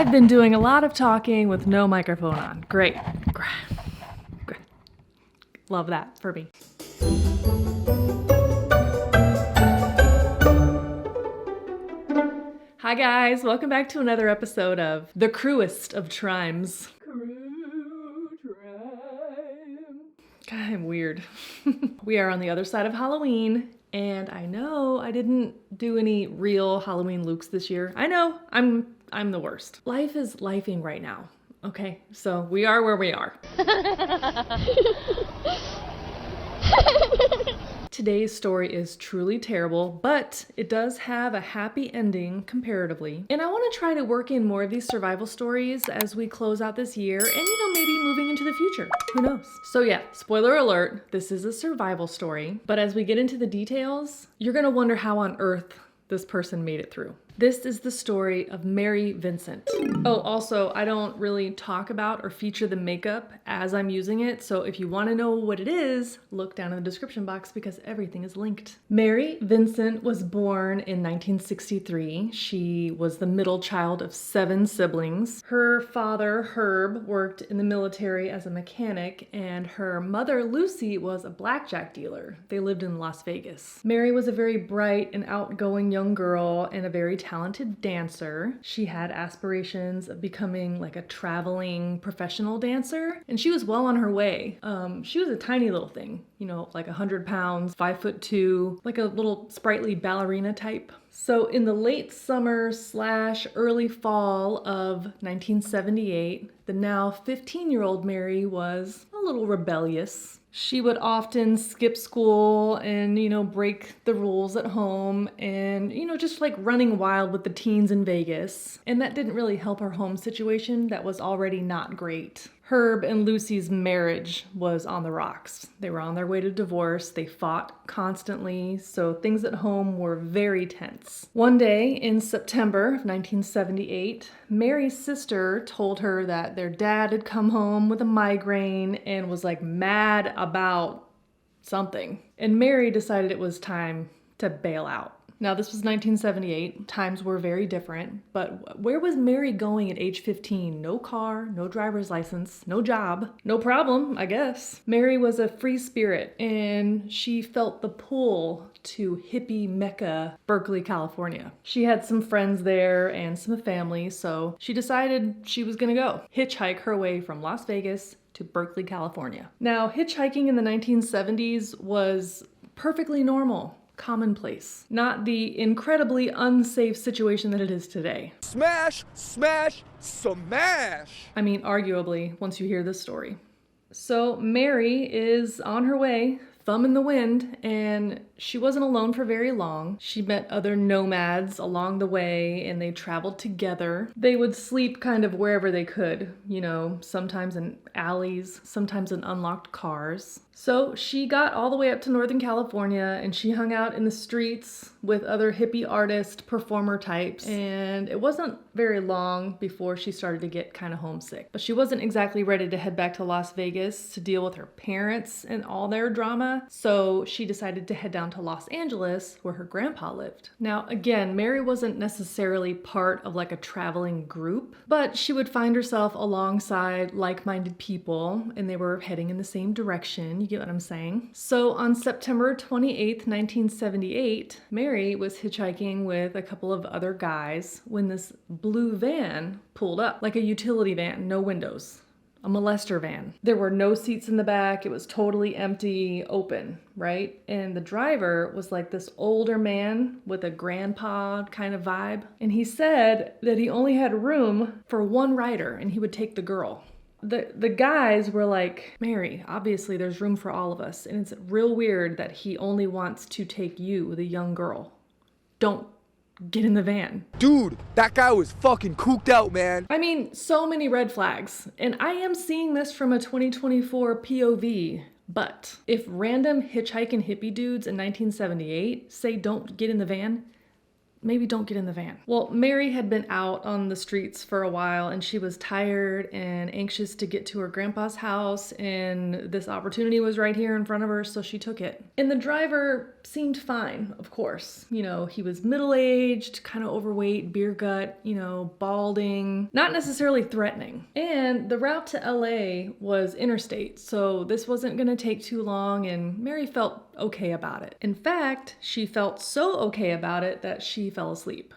I've been doing a lot of talking with no microphone on. Great. Love that for me. Hi guys, welcome back to another episode of the Cruest of Trimes. Crue Trime. God, I'm weird. We are on the other side of Halloween, and I know I didn't do any real Halloween looks this year. I know, I'm the worst. Life is lifing right now, okay? So we are where we are. Today's story is truly terrible, but it does have a happy ending comparatively. And I want to try to work in more of these survival stories as we close out this year and, maybe moving into the future. Who knows? So yeah, spoiler alert, this is a survival story. But as we get into the details, you're going to wonder how on earth this person made it through. This is the story of Mary Vincent. Oh, also, I don't really talk about or feature the makeup as I'm using it, so if you want to know what it is, look down in the description box because everything is linked. Mary Vincent was born in 1963. She was the middle child of 7 siblings. Her father, Herb, worked in the military as a mechanic, and her mother, Lucy, was a blackjack dealer. They lived in Las Vegas. Mary was a very bright and outgoing young girl and a very talented dancer. She had aspirations of becoming like a traveling professional dancer, and she was well on her way. She was a tiny little thing, like 100 pounds, 5'2", like a little sprightly ballerina type. So in the late summer / early fall of 1978, the now 15-year-old Mary was a little rebellious. She would often skip school and, break the rules at home and, just like running wild with the teens in Vegas. And that didn't really help her home situation that was already not great. Herb and Lucy's marriage was on the rocks. They were on their way to divorce. They fought constantly, so things at home were very tense. One day in September of 1978, Mary's sister told her that their dad had come home with a migraine and was like mad about something. And Mary decided it was time to bail out. Now, this was 1978. Times were very different, but where was Mary going at age 15? No car, no driver's license, no job. No problem, I guess. Mary was a free spirit, and she felt the pull to hippie Mecca, Berkeley, California. She had some friends there and some family, so she decided she was gonna go hitchhike her way from Las Vegas to Berkeley, California. Now, hitchhiking in the 1970s was perfectly normal. Commonplace, not the incredibly unsafe situation that it is today. Smash, smash, smash! I mean, arguably, once you hear this story. So Mary is on her way, thumb in the wind, and she wasn't alone for very long. She met other nomads along the way, and they traveled together. They would sleep kind of wherever they could, sometimes in alleys, sometimes in unlocked cars. So she got all the way up to Northern California, and she hung out in the streets with other hippie artist, performer types, and it wasn't very long before she started to get kind of homesick. But she wasn't exactly ready to head back to Las Vegas to deal with her parents and all their drama, so she decided to head down to Los Angeles, where her grandpa lived. Now, again, Mary wasn't necessarily part of like a traveling group, but she would find herself alongside like-minded people, and they were heading in the same direction. You get what I'm saying? So on September 28th, 1978, Mary was hitchhiking with a couple of other guys when this blue van pulled up, like a utility van, no windows. A molester van. There were no seats in the back. It was totally empty, open, right? And the driver was like this older man with a grandpa kind of vibe. And he said that he only had room for one rider and he would take the girl. The guys were like, Mary, obviously there's room for all of us. And it's real weird that he only wants to take you, the young girl. Don't get in the van. Dude, that guy was fucking cooked out, man. I mean, so many red flags. And I am seeing this from a 2024 POV. But if random hitchhiking hippie dudes in 1978 say don't get in the van, maybe don't get in the van. Well, Mary had been out on the streets for a while and she was tired and anxious to get to her grandpa's house, and this opportunity was right here in front of her, so she took it. And the driver seemed fine, of course. You know, he was middle-aged, kind of overweight, beer gut, you know, balding, not necessarily threatening. And the route to LA was interstate, so this wasn't gonna take too long, and Mary felt okay about it. In fact, she felt so okay about it that she fell asleep.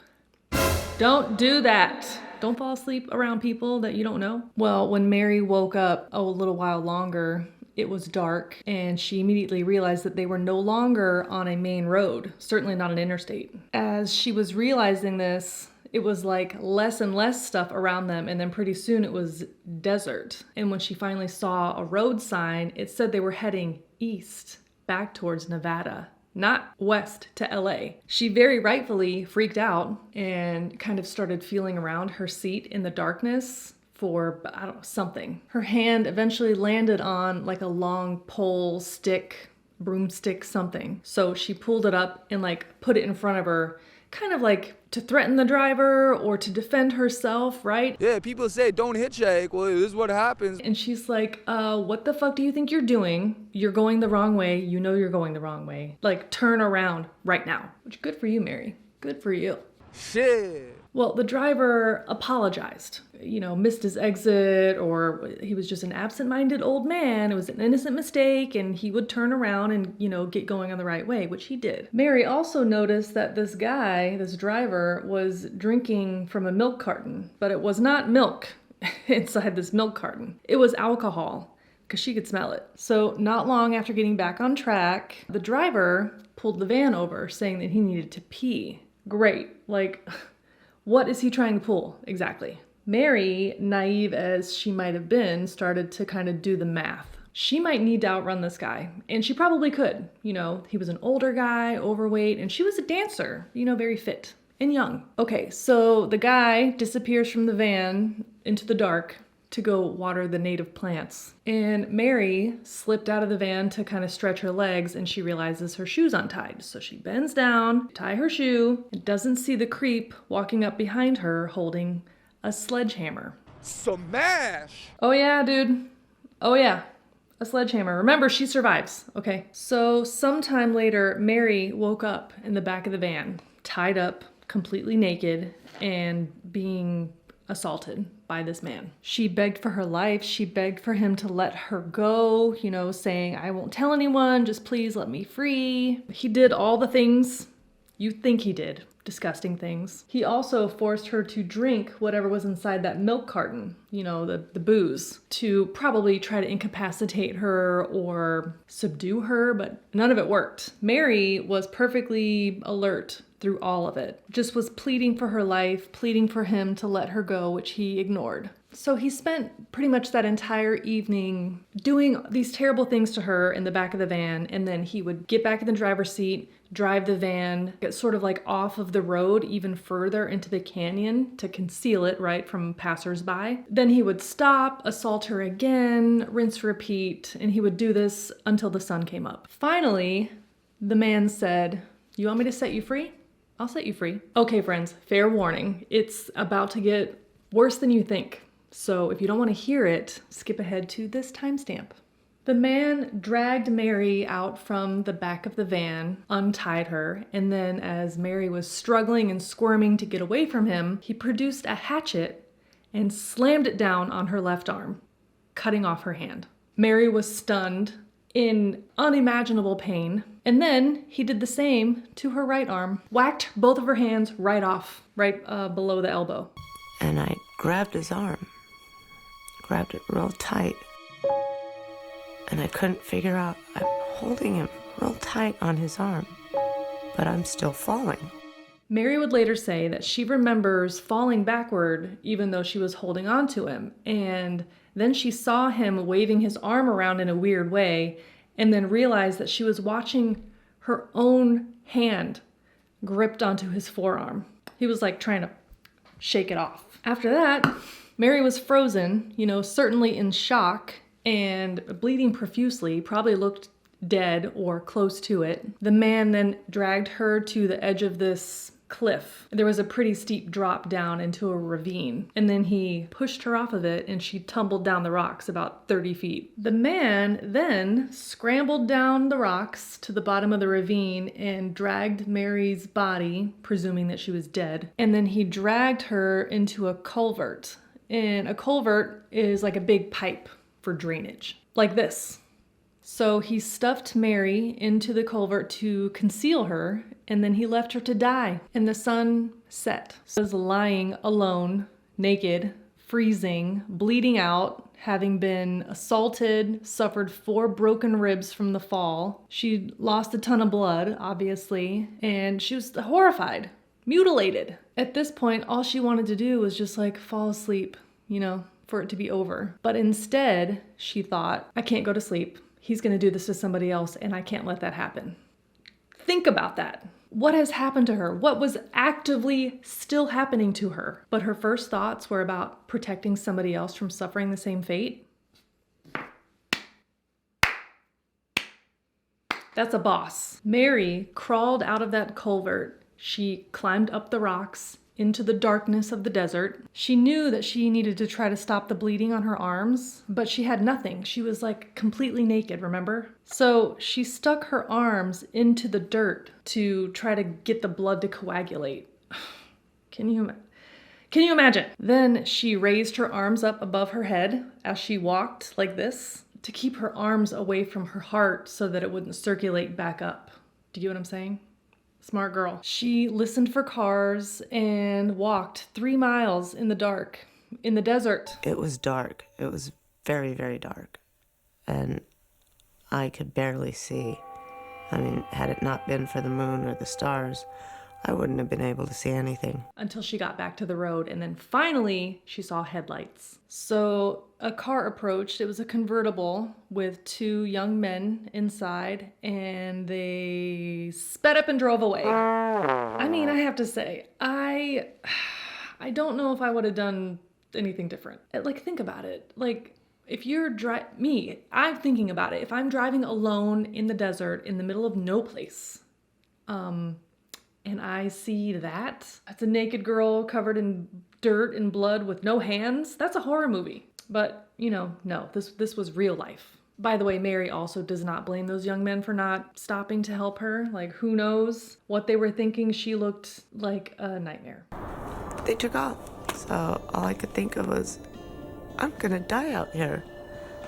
Don't do that. Don't fall asleep around people that you don't know. Well, when Mary woke up a little while longer, it was dark, and she immediately realized that they were no longer on a main road, certainly not an interstate. As she was realizing this, it was like less and less stuff around them, and then pretty soon it was desert. And when she finally saw a road sign, it said they were heading east, back towards Nevada, not west to LA. She very rightfully freaked out and kind of started feeling around her seat in the darkness for, I don't know, something. Her hand eventually landed on like a long pole, stick, broomstick, something. So she pulled it up and like put it in front of her, kind of like to threaten the driver or to defend herself, right? Yeah, people say don't hitchhike. Well, this is what happens. And she's like, what the fuck do you think you're doing? You're going the wrong way. You know you're going the wrong way. Like, turn around right now. Which, good for you, Mary. Good for you. Shit. Well, the driver apologized, you know, missed his exit, or he was just an absent-minded old man. It was an innocent mistake, and he would turn around and, you know, get going on the right way, which he did. Mary also noticed that this guy, this driver, was drinking from a milk carton, but it was not milk inside this milk carton. It was alcohol, because she could smell it. So not long after getting back on track, the driver pulled the van over, saying that he needed to pee. Great. Like, what is he trying to pull exactly? Mary, naive as she might have been, started to kind of do the math. She might need to outrun this guy, and she probably could. You know, he was an older guy, overweight, and she was a dancer, you know, very fit and young. Okay, so the guy disappears from the van into the dark to go water the native plants. And Mary slipped out of the van to kind of stretch her legs, and she realizes her shoe's untied. So she bends down, tie her shoe, and doesn't see the creep walking up behind her holding a sledgehammer. Smash! Oh yeah, dude. Oh yeah. A sledgehammer. Remember, she survives, okay? So sometime later, Mary woke up in the back of the van, tied up, completely naked, and being assaulted by this man. She begged for her life. She begged for him to let her go, you know, saying, I won't tell anyone, just please let me free. He did all the things you think he did. Disgusting things. He also forced her to drink whatever was inside that milk carton, you know, the booze, to probably try to incapacitate her or subdue her, but none of it worked. Mary was perfectly alert through all of it, just was pleading for her life, pleading for him to let her go, which he ignored. So he spent pretty much that entire evening doing these terrible things to her in the back of the van, and then he would get back in the driver's seat, drive the van, get sort of like off of the road even further into the canyon to conceal it, right, from passersby. Then he would stop, assault her again, rinse, repeat, and he would do this until the sun came up. Finally, the man said, "You want me to set you free? I'll set you free." Okay, friends, fair warning. It's about to get worse than you think. So if you don't want to hear it, skip ahead to this timestamp. The man dragged Mary out from the back of the van, untied her, and then as Mary was struggling and squirming to get away from him, he produced a hatchet and slammed it down on her left arm, cutting off her hand. Mary was stunned, in unimaginable pain, and then he did the same to her right arm, whacked both of her hands right off, right below the elbow. And I grabbed his arm, grabbed it real tight. And I couldn't figure out, I'm holding him real tight on his arm, but I'm still falling. Mary would later say that she remembers falling backward even though she was holding on to him. And then she saw him waving his arm around in a weird way and then realized that she was watching her own hand gripped onto his forearm. He was like trying to shake it off. After that, Mary was frozen, you know, certainly in shock, and bleeding profusely, probably looked dead or close to it. The man then dragged her to the edge of this cliff. There was a pretty steep drop down into a ravine, and then he pushed her off of it and she tumbled down the rocks about 30 feet. The man then scrambled down the rocks to the bottom of the ravine and dragged Mary's body, presuming that she was dead, and then he dragged her into a culvert. And a culvert is like a big pipe for drainage, like this. So he stuffed Mary into the culvert to conceal her, and then he left her to die. And the sun set. She was lying alone, naked, freezing, bleeding out, having been assaulted, suffered 4 broken ribs from the fall. She lost a ton of blood, obviously, and she was horrified, mutilated. At this point, all she wanted to do was just like fall asleep, you know, for it to be over. But instead, she thought, I can't go to sleep. He's going to do this to somebody else, and I can't let that happen. Think about that. What has happened to her? What was actively still happening to her? But her first thoughts were about protecting somebody else from suffering the same fate. That's a boss. Mary crawled out of that culvert. She climbed up the rocks into the darkness of the desert. She knew that she needed to try to stop the bleeding on her arms, but she had nothing. She was like completely naked, remember? So she stuck her arms into the dirt to try to get the blood to coagulate. Can you imagine? Then she raised her arms up above her head as she walked like this to keep her arms away from her heart so that it wouldn't circulate back up. Do you get what I'm saying? Smart girl. She listened for cars and walked 3 miles in the dark, in the desert. It was dark. It was very, very dark. And I could barely see. I mean, had it not been for the moon or the stars, I wouldn't have been able to see anything. Until she got back to the road, and then finally she saw headlights. So a car approached. It was a convertible with 2 young men inside, and they sped up and drove away. I mean, I have to say, I don't know if I would have done anything different. Like, think about it. Like, if you're I'm thinking about it. If I'm driving alone in the desert in the middle of no place, and I see that's a naked girl covered in dirt and blood with no hands. That's a horror movie. But, you know, no, this was real life. By the way, Mary also does not blame those young men for not stopping to help her. Like, who knows what they were thinking? She looked like a nightmare. They took off. So all I could think of was, I'm gonna die out here.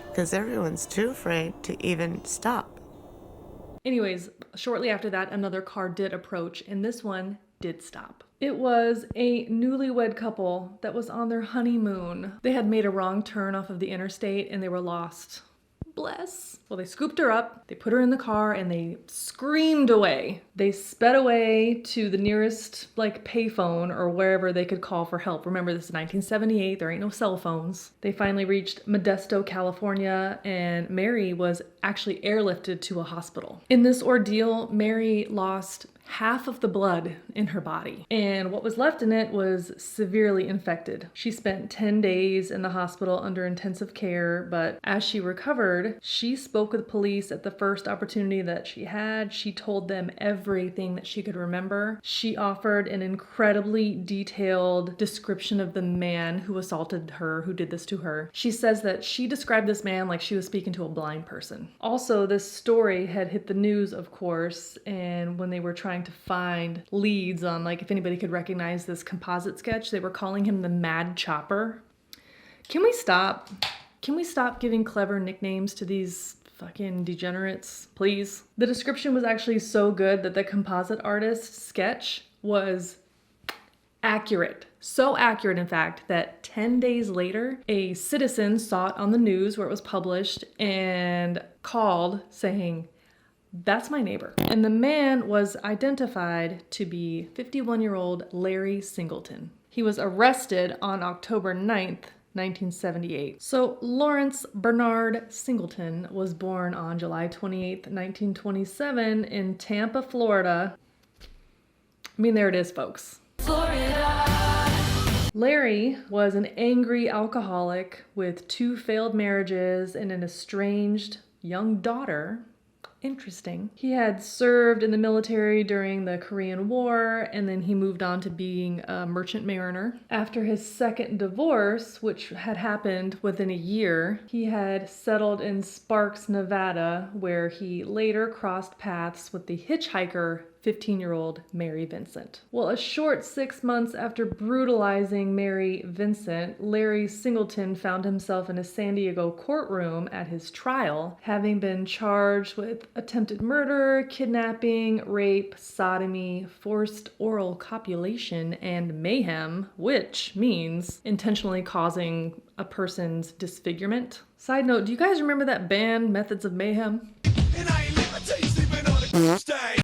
Because everyone's too afraid to even stop. Anyways, shortly after that, another car did approach, and this one did stop. It was a newlywed couple that was on their honeymoon. They had made a wrong turn off of the interstate, and they were lost. Bless. Well, they scooped her up, they put her in the car, and they screamed away. They sped away to the nearest, like, payphone or wherever they could call for help. Remember, this is 1978, there ain't no cell phones. They finally reached Modesto, California, and Mary was actually airlifted to a hospital. In this ordeal, Mary lost half of the blood in her body, and what was left in it was severely infected. She spent 10 days in the hospital under intensive care, but as she recovered, she spoke with police at the first opportunity that she had. She told them everything that she could remember. She offered an incredibly detailed description of the man who assaulted her, who did this to her. She says that she described this man like she was speaking to a blind person. Also, this story had hit the news, of course, and when they were trying to find leads on, like, if anybody could recognize this composite sketch, they were calling him the Mad Chopper. Can we stop? Can we stop giving clever nicknames to these fucking degenerates, please? The description was actually so good that the composite artist's sketch was accurate. So accurate, in fact, that 10 days later, a citizen saw it on the news where it was published and called saying, "That's my neighbor." And the man was identified to be 51-year-old Larry Singleton. He was arrested on October 9th, 1978. So Lawrence Bernard Singleton was born on July 28th, 1927 in Tampa, Florida. I mean, there it is, folks. Florida. Larry was an angry alcoholic with 2 failed marriages and an estranged young daughter Interesting. He had served in the military during the Korean War, and then he moved on to being a merchant mariner. After his second divorce, which had happened within a year, he had settled in Sparks, Nevada, where he later crossed paths with the hitchhiker 15-year-old Mary Vincent. Well, a short 6 months after brutalizing Mary Vincent, Larry Singleton found himself in a San Diego courtroom at his trial, having been charged with attempted murder, kidnapping, rape, sodomy, forced oral copulation, and mayhem, which means intentionally causing a person's disfigurement. Side note, do you guys remember that band, Methods of Mayhem? And I ain't never tell you sleeping on a stay.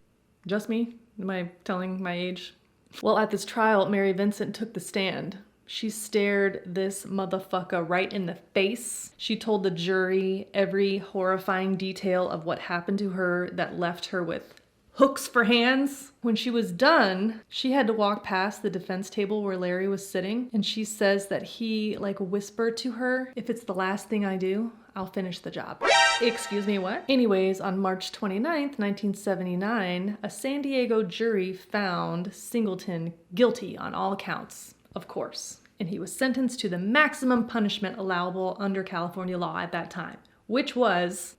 Just me? Am I telling my age? Well, at this trial, Mary Vincent took the stand. She stared this motherfucker right in the face. She told the jury every horrifying detail of what happened to her that left her with hooks for hands. When she was done, she had to walk past the defense table where Larry was sitting, and she says that he whispered to her, "If it's the last thing I do, I'll finish the job." Excuse me, what? Anyways, on March 29th, 1979, a San Diego jury found Singleton guilty on all counts, of course, and he was sentenced to the maximum punishment allowable under California law at that time, which was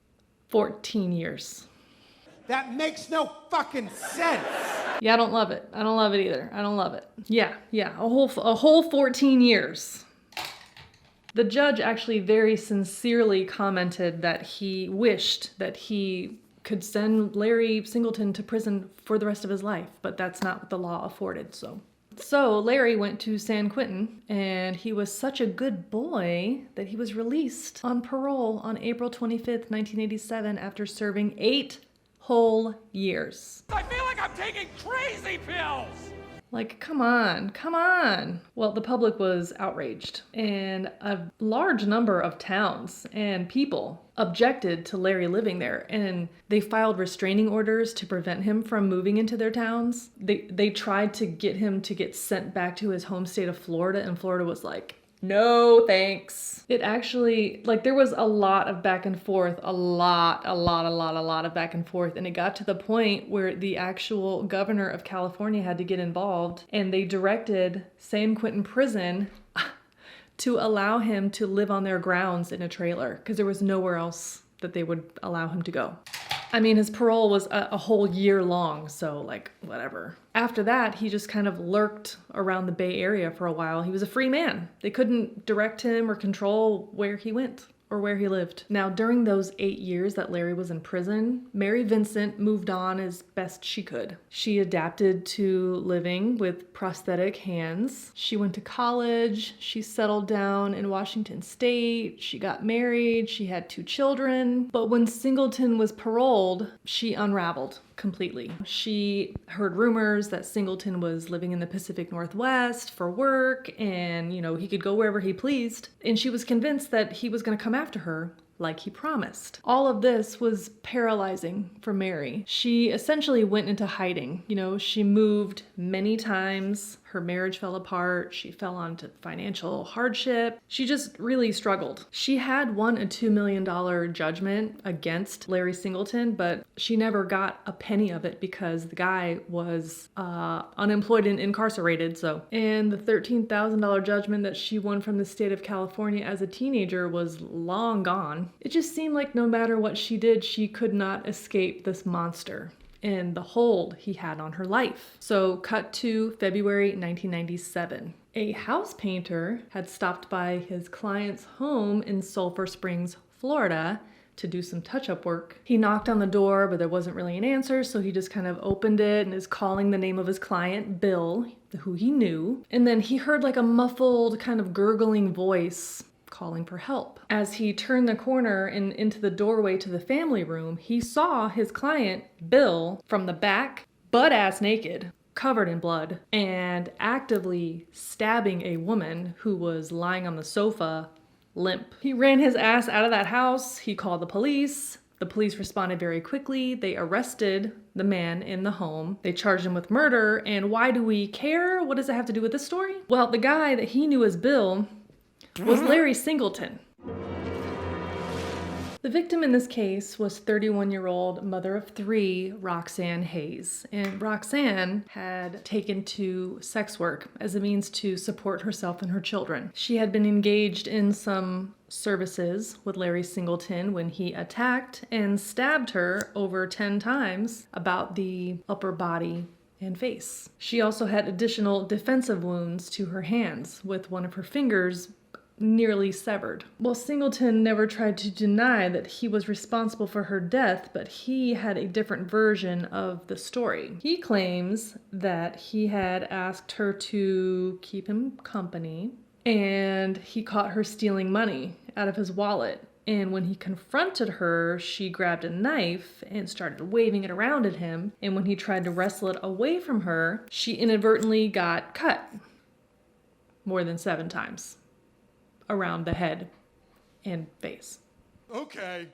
14 years. That makes no fucking sense. Yeah, I don't love it. I don't love it either. I don't love it. Yeah, a whole 14 years. The judge actually very sincerely commented that he wished that he could send Larry Singleton to prison for the rest of his life, but that's not what the law afforded, So Larry went to San Quentin, and he was such a good boy that he was released on parole on April 25th, 1987 after serving 8 whole years. I feel like I'm taking crazy pills! Come on. Well, the public was outraged, and a large number of towns and people objected to Larry living there, and they filed restraining orders to prevent him from moving into their towns. They tried to get him to get sent back to his home state of Florida, and Florida was like, no thanks. It actually, there was a lot of back and forth, a lot of back and forth. And it got to the point where the actual governor of California had to get involved, and they directed San Quentin Prison to allow him to live on their grounds in a trailer because there was nowhere else that they would allow him to go. I mean, his parole was a whole year long, so whatever. After that, he just kind of lurked around the Bay Area for a while. He was a free man. They couldn't direct him or control where he went or where he lived. Now, during those 8 years that Larry was in prison, Mary Vincent moved on as best she could. She adapted to living with prosthetic hands. She went to college. She settled down in Washington State. She got married. She had 2 children. But when Singleton was paroled, she unraveled completely. She heard rumors that Singleton was living in the Pacific Northwest for work and, he could go wherever he pleased. And she was convinced that he was going to come after her like he promised. All of this was paralyzing for Mary. She essentially went into hiding. She moved many times. Her marriage fell apart. She fell onto financial hardship. She just really struggled. She had won a $2 million judgment against Larry Singleton, but she never got a penny of it because the guy was unemployed and incarcerated. And the $13,000 judgment that she won from the state of California as a teenager was long gone. It just seemed like no matter what she did, she could not escape this monster and the hold he had on her life. So cut to February 1997. A house painter had stopped by his client's home in Sulphur Springs, Florida, to do some touch-up work. He knocked on the door, but there wasn't really an answer, so he just kind of opened it and is calling the name of his client, Bill, who he knew. And then he heard a muffled kind of gurgling voice calling for help. As he turned the corner and into the doorway to the family room, he saw his client, Bill, from the back, butt-ass naked, covered in blood, and actively stabbing a woman who was lying on the sofa, limp. He ran his ass out of that house. He called the police. The police responded very quickly. They arrested the man in the home. They charged him with murder. And why do we care? What does it have to do with this story? Well, the guy that he knew as Bill was Larry Singleton. The victim in this case was 31-year-old mother of 3, Roxanne Hayes. And Roxanne had taken to sex work as a means to support herself and her children. She had been engaged in some services with Larry Singleton when he attacked and stabbed her over 10 times about the upper body and face. She also had additional defensive wounds to her hands, with one of her fingers nearly severed. Well, Singleton never tried to deny that he was responsible for her death, but he had a different version of the story. He claims that he had asked her to keep him company, and he caught her stealing money out of his wallet. And when he confronted her, she grabbed a knife and started waving it around at him. And when he tried to wrestle it away from her, she inadvertently got cut more than 7 times around the head and face. Okay.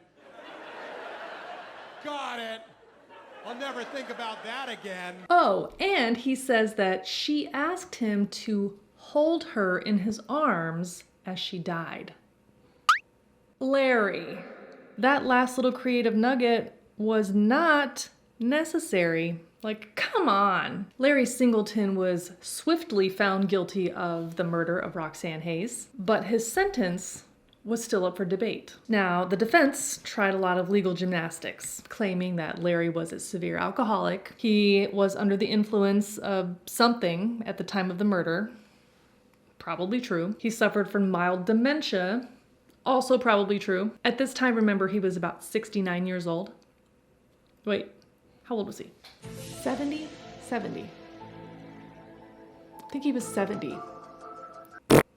Got it. I'll never think about that again. Oh, and he says that she asked him to hold her in his arms as she died. Larry, that last little creative nugget was not necessary. Like, come on. Larry Singleton was swiftly found guilty of the murder of Roxanne Hayes, but his sentence was still up for debate. Now, the defense tried a lot of legal gymnastics, claiming that Larry was a severe alcoholic. He was under the influence of something at the time of the murder. Probably true. He suffered from mild dementia. Also probably true. At this time, remember, he was about 69 years old. Wait, how old was he? 70? 70. I think he was 70.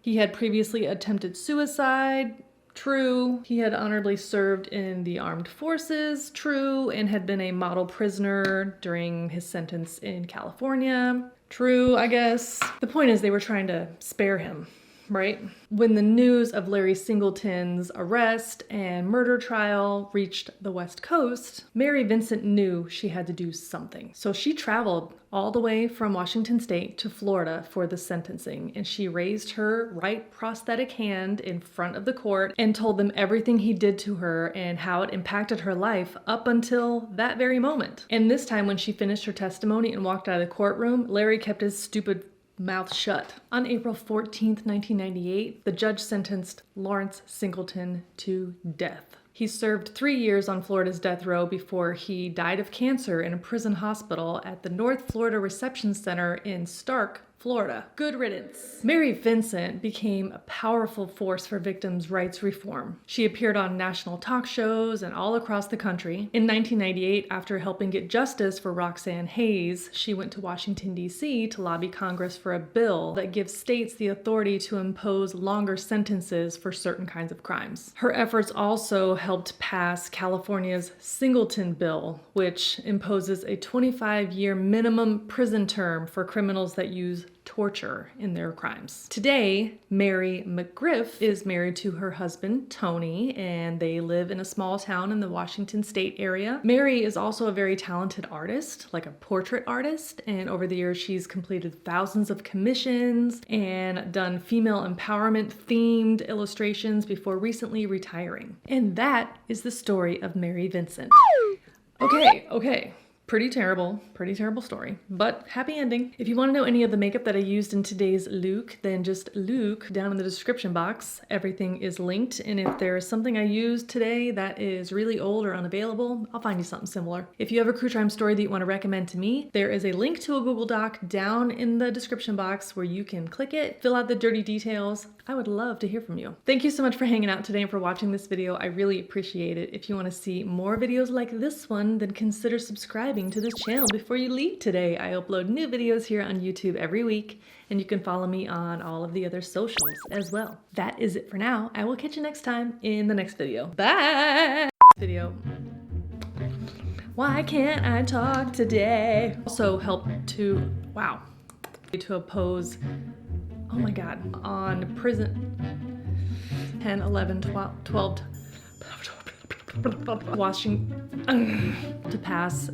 He had previously attempted suicide. True. He had honorably served in the armed forces. True. And had been a model prisoner during his sentence in California. True, I guess. The point is they were trying to spare him, right? When the news of Larry Singleton's arrest and murder trial reached the West Coast, Mary Vincent knew she had to do something. So she traveled all the way from Washington State to Florida for the sentencing, and she raised her right prosthetic hand in front of the court and told them everything he did to her and how it impacted her life up until that very moment. And this time, when she finished her testimony and walked out of the courtroom, Larry kept his stupid mouth shut. On April 14th, 1998, the judge sentenced Lawrence Singleton to death. He served 3 years on Florida's death row before he died of cancer in a prison hospital at the North Florida Reception Center in Stark, Florida. Good riddance. Mary Vincent became a powerful force for victims' rights reform. She appeared on national talk shows and all across the country. In 1998, after helping get justice for Roxanne Hayes, she went to Washington, D.C. to lobby Congress for a bill that gives states the authority to impose longer sentences for certain kinds of crimes. Her efforts also helped pass California's Singleton Bill, which imposes a 25-year minimum prison term for criminals that use torture in their crimes. Today, Mary McGriff is married to her husband, Tony, and they live in a small town in the Washington State area. Mary is also a very talented artist, like a portrait artist, and over the years she's completed thousands of commissions and done female empowerment themed illustrations before recently retiring. And that is the story of Mary Vincent. Okay. Pretty terrible story, but happy ending. If you want to know any of the makeup that I used in today's look, then just look down in the description box. Everything is linked, and if there's something I used today that is really old or unavailable, I'll find you something similar. If you have a Crue Trime story that you want to recommend to me, there is a link to a Google Doc down in the description box where you can click it, fill out the dirty details. I would love to hear from you. Thank you so much for hanging out today and for watching this video. I really appreciate it. If you want to see more videos like this one, then consider subscribing to this channel before you leave today. I upload new videos here on YouTube every week, and you can follow me on all of the other socials as well. That is it for now. I will catch you next time in the next video. Bye! Why can't I talk today? Also help to oppose, oh my god, on prison 10, 11, 12, Washington to pass